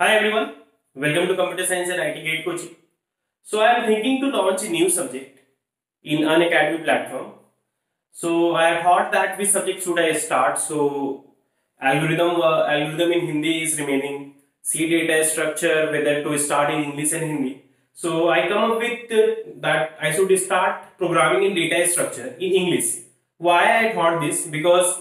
Hi everyone, welcome to Computer Science and IT Gate Coaching. So I am thinking to launch a new subject in an academy platform. So I thought that which subject should I start. So algorithm in Hindi is remaining. C data structure, whether to start in English and Hindi. So I come up with that I should start programming in data structure in English. Why I thought this? Because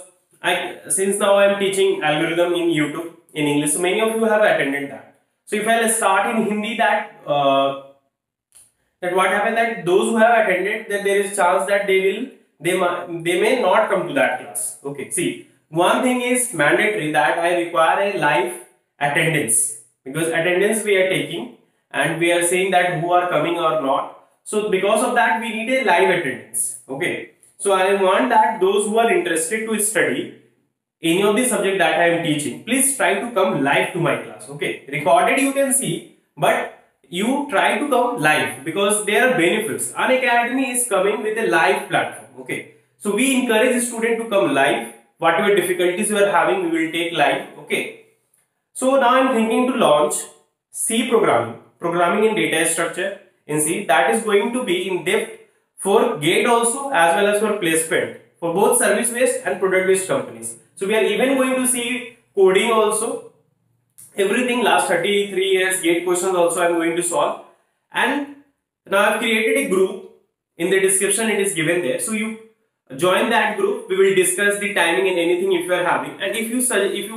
since now I am teaching algorithm in YouTube in English. So many of you have attended that. So if I start in Hindi, that what happened, that those who have attended, that there is chance that they may not come to that class. Okay, see, one thing is mandatory, that I require a live attendance, because attendance we are taking and we are saying that who are coming or not. So because of that we need a live attendance. Okay, so I want that those who are interested to study any of the subject that I am teaching, please try to come live to my class. Okay, recorded you can see, but you try to come live because there are benefits. Unacademy is coming with a live platform. Okay, so we encourage the student to come live. Whatever difficulties you are having, we will take live. Okay, so now I am thinking to launch C programming in data structure in C. That is going to be in depth for GATE also, as well as for placement for both service based and product based companies. So we are even going to see coding also. Everything last 33 years GATE questions also I am going to solve. And now I have created a group. In the description it is given there. So you join that group. We will discuss the timing and anything if you are having. And if you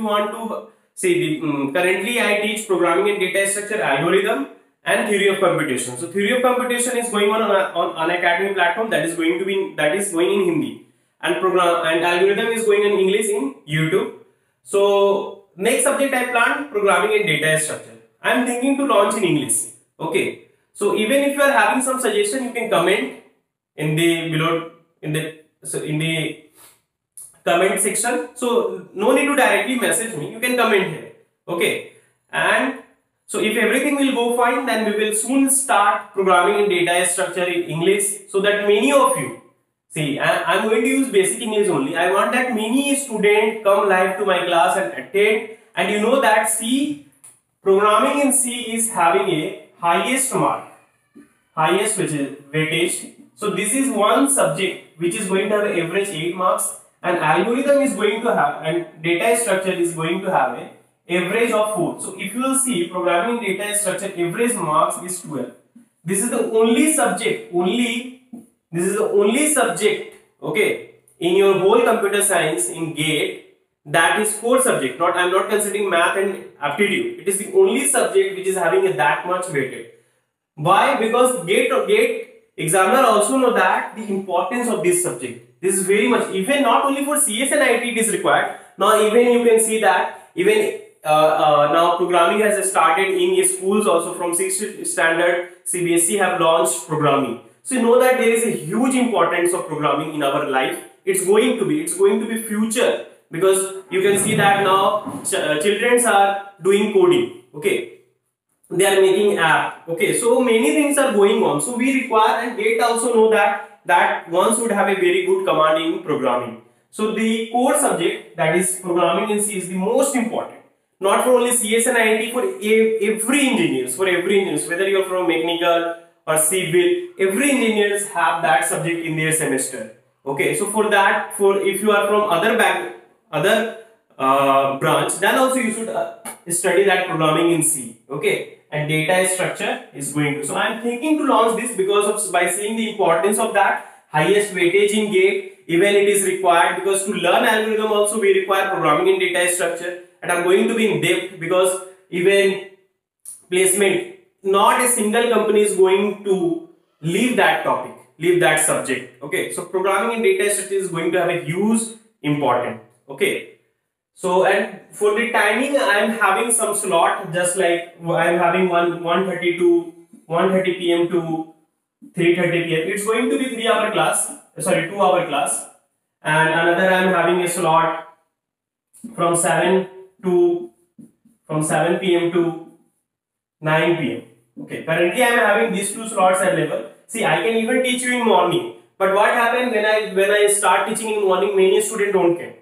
want to see currently I teach programming in data structure, algorithm and theory of computation. So theory of computation is going on Unacademy platform, that is going in Hindi, and algorithm is going in English in YouTube. So next subject I plan programming in data structure. I am thinking to launch in English. Okay, so even if you are having some suggestion, you can comment in the below in the comment section. So no need to directly message me, you can comment here. Okay, and so if everything will go fine, then we will soon start programming in data structure in English, so that many of you, see, I am going to use basic English only. I want that many students come live to my class and attend. And you know that programming in C is having a highest mark, highest weightage. So this is one subject which is going to have average 8 marks, and algorithm is going to have, and data structure is going to have a average of 4. So if you will see, programming in data structure average marks is 12. This is the only subject, okay, in your whole computer science in GATE, that is 4 subject. I am not considering math and aptitude. It is the only subject which is having that much weighted. Why? Because GATE examiner also know that the importance of this subject. This is very much, even not only for CS and IT it is required. Now even you can see that even now programming has started in schools also. From 6th standard CBSE have launched programming. So you know that there is a huge importance of programming in our life. It's going to be future, because you can see that now children are doing coding. Okay, they are making app. Okay, so many things are going on. So we require, and GATE also know that one should have a very good command in programming. So the core subject, that is programming in C, is the most important. Not for only CS and IT, for every engineers, whether you are from mechanical or civil, every engineers have that subject in their semester. Okay, so for that, if you are from other branch, then also you should study that programming in C. Okay, and data structure is going to. So I am thinking to launch this because by seeing the importance of that highest weightage in GATE, even it is required, because to learn algorithm also we require programming in data structure. And I am going to be in depth, because even placement, not a single company is going to leave that topic, leave that subject. Okay, so programming in data structure is going to have a huge importance. Okay, so and for the timing I am having some slot, just like I am having 1:30 p.m. to 3:30 p.m. It's going to be 2-hour class, and another I am having a slot from 7 p.m. to 9 p.m. Okay, currently I am having these 2 slots available. See, I can even teach you in morning, but what happened when I start teaching in morning, many students don't come.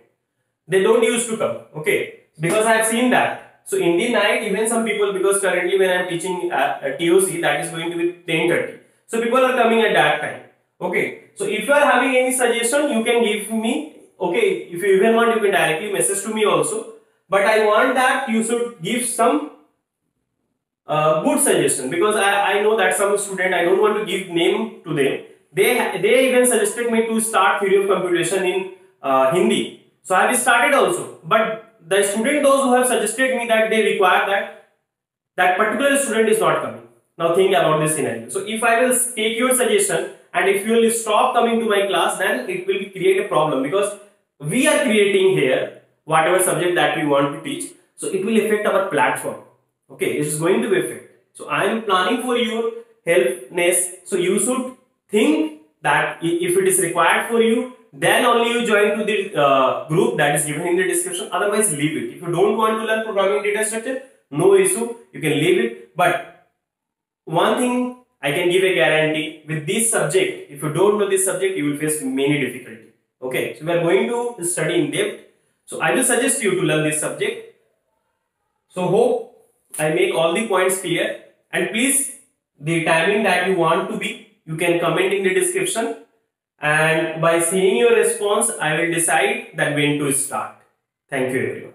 They don't used to come. Okay, because I have seen that So in the night, even some people, because currently when I'm teaching TOC, that is going to be 10:30. So people are coming at that time. Okay. So if you are having any suggestion, you can give me. Okay. If you even want, you can directly message to me also. But I want that you should give some good suggestion, because I know that some student, I don't want to give name to them, they even suggested me to start theory of computation in Hindi. So I have started also, but the student, those who have suggested me, that they require that particular student is not coming. Now think about this scenario. So if I will take your suggestion and if you will stop coming to my class, then it will create a problem, because we are creating here whatever subject that we want to teach. So it will affect our platform. Okay, it is going to be affect. So I am planning for your helpness. So you should think that if it is required for you, then only you join to the group that is given in the description. Otherwise, leave it. If you don't want to learn programming data structure, no issue. You can leave it. But one thing I can give a guarantee with this subject. If you don't know this subject, you will face many difficulties. Okay, so we are going to study in depth. So I will suggest you to learn this subject. So hope I make all the points clear, and please, the timing that you want to be, you can comment in the description, and by seeing your response I will decide that when to start. Thank you everyone.